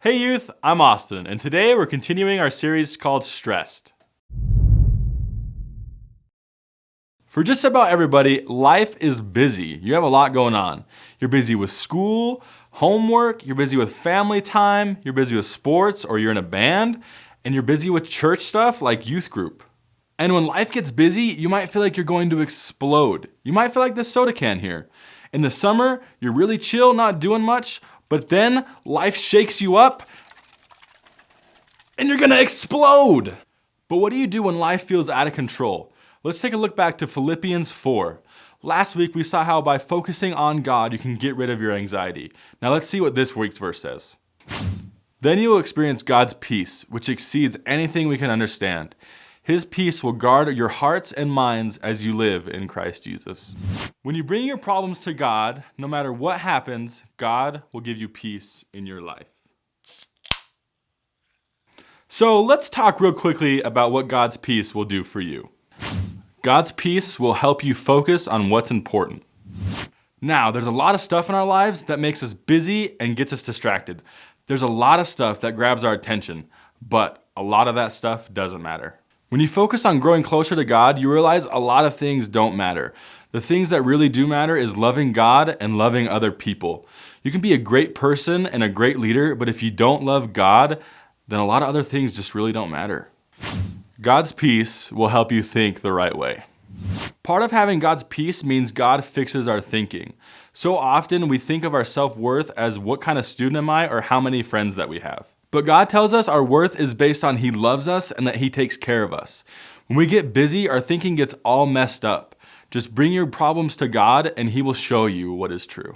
Hey youth, I'm Austin, and today we're continuing our series called Stressed. For just about everybody, life is busy. You have a lot going on. You're busy with school, homework, you're busy with family time, you're busy with sports, or you're in a band, and you're busy with church stuff like youth group. And when life gets busy, you might feel like you're going to explode. You might feel like this soda can here. In the summer, you're really chill, not doing much, but then life shakes you up and you're gonna explode. But what do you do when life feels out of control? Let's take a look back to Philippians 4. Last week we saw how by focusing on God, you can get rid of your anxiety. Now let's see what this week's verse says. Then you will experience God's peace, which exceeds anything we can understand. His peace will guard your hearts and minds as you live in Christ Jesus. When you bring your problems to God, no matter what happens, God will give you peace in your life. So let's talk real quickly about what God's peace will do for you. God's peace will help you focus on what's important. Now, there's a lot of stuff in our lives that makes us busy and gets us distracted. There's a lot of stuff that grabs our attention, but a lot of that stuff doesn't matter. When you focus on growing closer to God, you realize a lot of things don't matter. The things that really do matter is loving God and loving other people. You can be a great person and a great leader, but if you don't love God, then a lot of other things just really don't matter. God's peace will help you think the right way. Part of having God's peace means God fixes our thinking. So often we think of our self-worth as what kind of student am I or how many friends that we have. But God tells us our worth is based on He loves us and that He takes care of us. When we get busy, our thinking gets all messed up. Just bring your problems to God and He will show you what is true.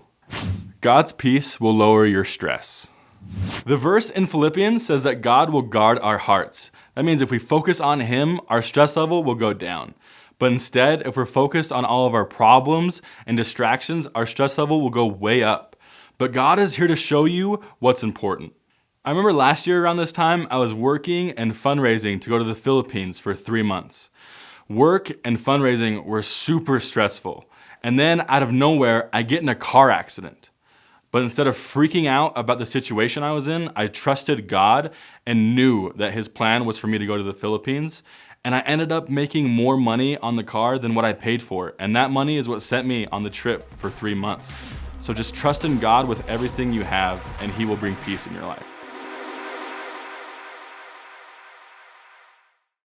God's peace will lower your stress. The verse in Philippians says that God will guard our hearts. That means if we focus on Him, our stress level will go down. But instead, if we're focused on all of our problems and distractions, our stress level will go way up. But God is here to show you what's important. I remember last year around this time, I was working and fundraising to go to the Philippines for 3 months. Work and fundraising were super stressful. And then out of nowhere, I get in a car accident. But instead of freaking out about the situation I was in, I trusted God and knew that His plan was for me to go to the Philippines. And I ended up making more money on the car than what I paid for. And that money is what sent me on the trip for 3 months. So just trust in God with everything you have, and He will bring peace in your life.